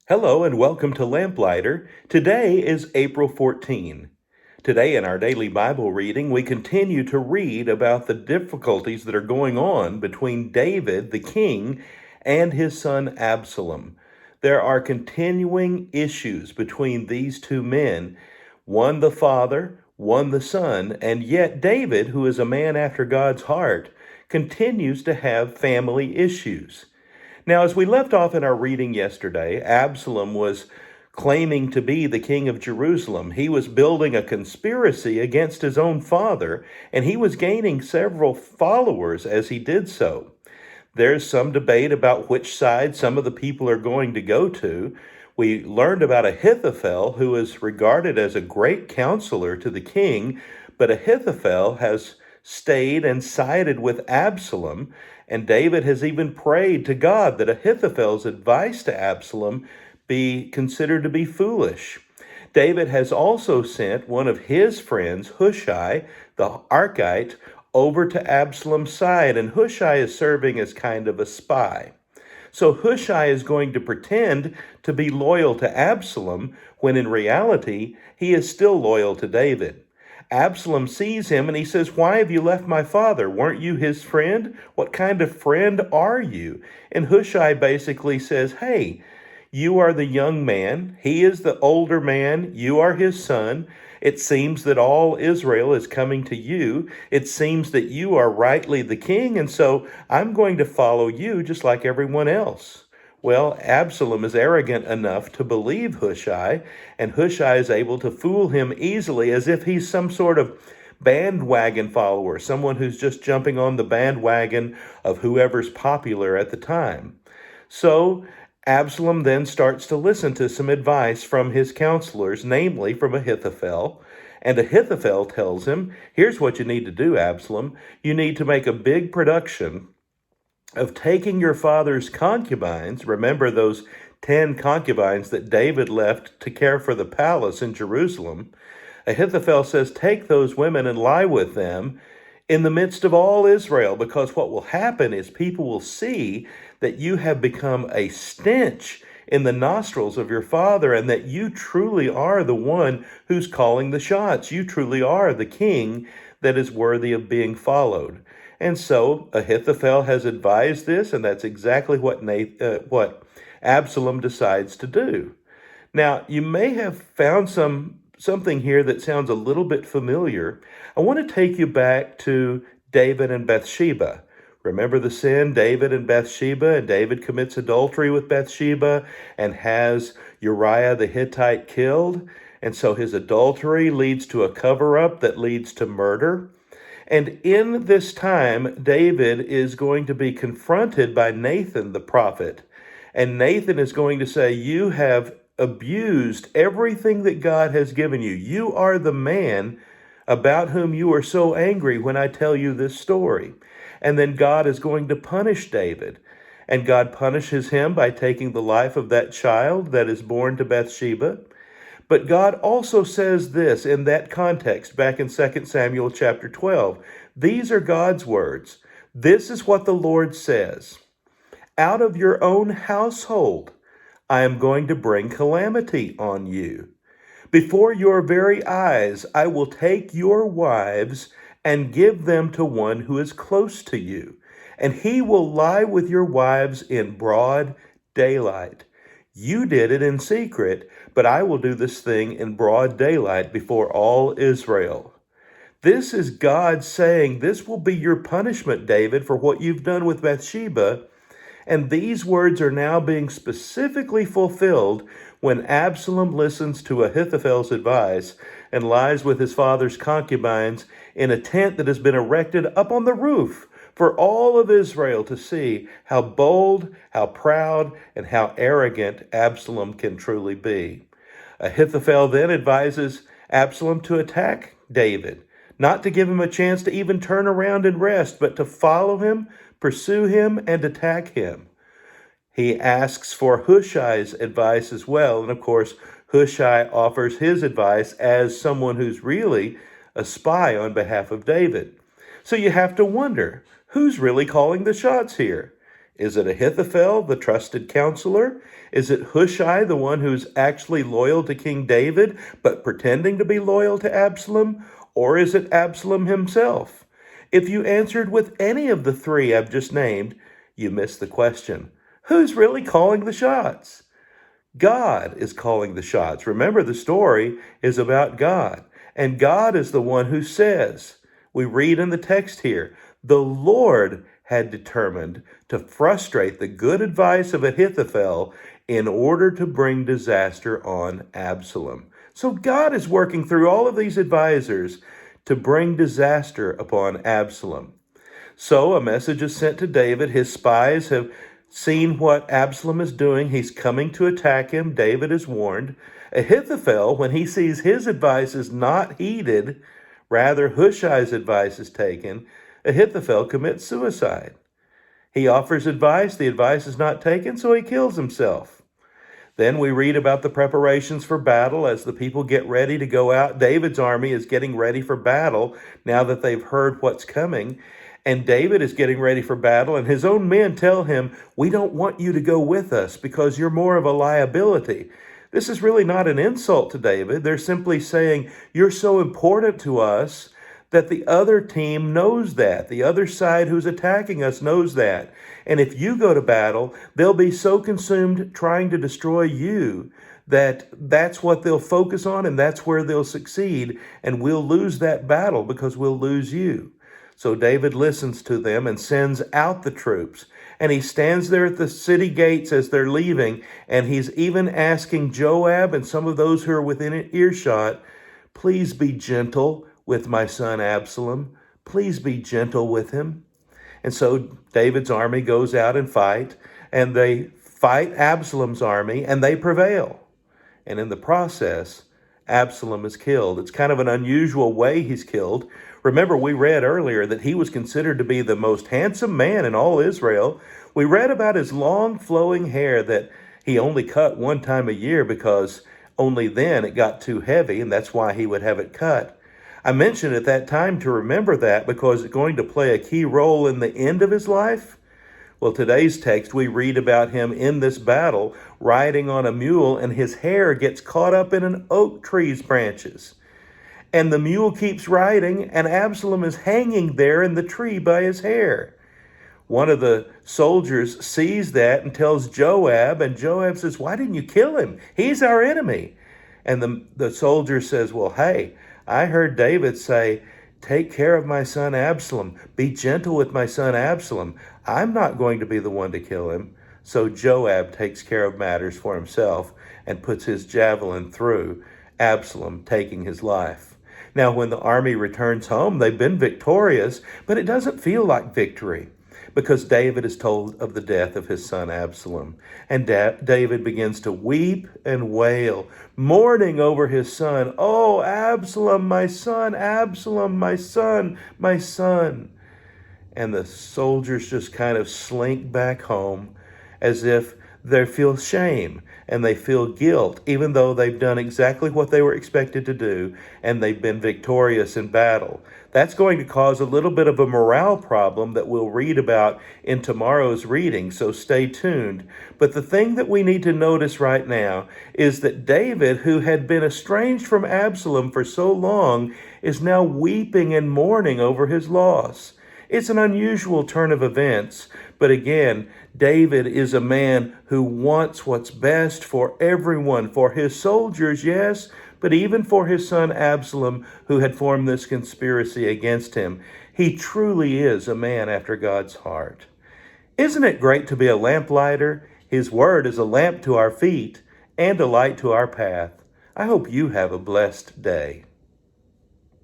Hello and welcome to Lamplighter. Today is April 14. Today in our daily Bible reading, we continue to read about the difficulties that are going on between David, the king, and his son Absalom. There are continuing issues between these two men, one the father, one the son, and yet David, who is a man after God's heart, continues to have family issues. Now, as we left off in our reading yesterday, Absalom was claiming to be the king of Jerusalem. He was building a conspiracy against his own father, and he was gaining several followers as he did so. There's some debate about which side some of the people are going to go to. We learned about Ahithophel, who is regarded as a great counselor to the king, but Ahithophel has stayed and sided with Absalom, and David has even prayed to God that Ahithophel's advice to Absalom be considered to be foolish. David has also sent one of his friends, Hushai, the Archite, over to Absalom's side, and Hushai is serving as kind of a spy. So Hushai is going to pretend to be loyal to Absalom when in reality he is still loyal to David. Absalom sees him and he says, "Why have you left my father? Weren't you his friend? What kind of friend are you?" And Hushai basically says, "Hey, you are the young man. He is the older man. You are his son. It seems that all Israel is coming to you. It seems that you are rightly the king, and so I'm going to follow you just like everyone else." Well, Absalom is arrogant enough to believe Hushai, and Hushai is able to fool him easily as if he's some sort of bandwagon follower, someone who's just jumping on the bandwagon of whoever's popular at the time. So Absalom then starts to listen to some advice from his counselors, namely from Ahithophel. And Ahithophel tells him, "Here's what you need to do, Absalom. You need to make a big production of taking your father's concubines." Remember those 10 concubines that David left to care for the palace in Jerusalem. Ahithophel says, "Take those women and lie with them in the midst of all Israel, because what will happen is people will see that you have become a stench in the nostrils of your father, and that you truly are the one who's calling the shots. You truly are the king that is worthy of being followed." And so Ahithophel has advised this, and that's exactly what Absalom decides to do. Now, you may have found something here that sounds a little bit familiar. I want to take you back to David and Bathsheba. Remember the sin, David and Bathsheba, and David commits adultery with Bathsheba and has Uriah the Hittite killed. And so his adultery leads to a cover-up that leads to murder. And in this time, David is going to be confronted by Nathan the prophet. And Nathan is going to say, "You have abused everything that God has given you. You are the man about whom you are so angry when I tell you this story." And then God is going to punish David. And God punishes him by taking the life of that child that is born to Bathsheba. But God also says this in that context, back in 2 Samuel chapter 12. These are God's words. "This is what the Lord says. Out of your own household, I am going to bring calamity on you. Before your very eyes, I will take your wives and give them to one who is close to you, and he will lie with your wives in broad daylight. You did it in secret, but I will do this thing in broad daylight before all Israel." This is God saying, this will be your punishment, David, for what you've done with Bathsheba. And these words are now being specifically fulfilled when Absalom listens to Ahithophel's advice and lies with his father's concubines in a tent that has been erected up on the roof for all of Israel to see how bold, how proud, and how arrogant Absalom can truly be. Ahithophel then advises Absalom to attack David, not to give him a chance to even turn around and rest, but to follow him, pursue him, and attack him. He asks for Hushai's advice as well, and of course, Hushai offers his advice as someone who's really a spy on behalf of David. So you have to wonder, who's really calling the shots here? Is it Ahithophel, the trusted counselor? Is it Hushai, the one who's actually loyal to King David, but pretending to be loyal to Absalom? Or is it Absalom himself? If you answered with any of the three I've just named, you missed the question. Who's really calling the shots? God is calling the shots. Remember, the story is about God, and God is the one who says, we read in the text here, the Lord had determined to frustrate the good advice of Ahithophel in order to bring disaster on Absalom. So God is working through all of these advisors to bring disaster upon Absalom. So a message is sent to David. His spies have seen what Absalom is doing. He's coming to attack him. David is warned. Ahithophel, when he sees his advice is not heeded, rather Hushai's advice is taken, Ahithophel commits suicide. He offers advice. The advice is not taken, so he kills himself. Then we read about the preparations for battle as the people get ready to go out. David's army is getting ready for battle now that they've heard what's coming. And David is getting ready for battle, and his own men tell him, we don't want you to go with us because you're more of a liability. This is really not an insult to David. They're simply saying, you're so important to us that the other team knows that. The other side who's attacking us knows that. And if you go to battle, they'll be so consumed trying to destroy you that that's what they'll focus on and that's where they'll succeed. And we'll lose that battle because we'll lose you. So David listens to them and sends out the troops. And he stands there at the city gates as they're leaving. And he's even asking Joab and some of those who are within earshot, please be gentle with my son Absalom. Please be gentle with him. And so David's army goes out and they fight Absalom's army, and they prevail. And in the process, Absalom is killed. It's kind of an unusual way he's killed. Remember, we read earlier that he was considered to be the most handsome man in all Israel. We read about his long flowing hair that he only cut one time a year because only then it got too heavy, and that's why he would have it cut. I mentioned at that time to remember that because it's going to play a key role in the end of his life. Well, today's text, we read about him in this battle, riding on a mule, and his hair gets caught up in an oak tree's branches. And the mule keeps riding, and Absalom is hanging there in the tree by his hair. One of the soldiers sees that and tells Joab, and Joab says, why didn't you kill him? He's our enemy. And the soldier says, well, hey, I heard David say, take care of my son Absalom. Be gentle with my son Absalom. I'm not going to be the one to kill him. So Joab takes care of matters for himself and puts his javelin through Absalom, taking his life. Now, when the army returns home, they've been victorious, but it doesn't feel like victory because David is told of the death of his son Absalom. And David begins to weep and wail, mourning over his son. Oh, Absalom, my son, Absalom, my son, my son. And the soldiers just kind of slink back home as if they feel shame and they feel guilt, even though they've done exactly what they were expected to do and they've been victorious in battle. That's going to cause a little bit of a morale problem that we'll read about in tomorrow's reading, so stay tuned. But the thing that we need to notice right now is that David, who had been estranged from Absalom for so long, is now weeping and mourning over his loss. It's an unusual turn of events, but again, David is a man who wants what's best for everyone, for his soldiers, yes, but even for his son Absalom, who had formed this conspiracy against him. He truly is a man after God's heart. Isn't it great to be a lamplighter? His word is a lamp to our feet and a light to our path. I hope you have a blessed day.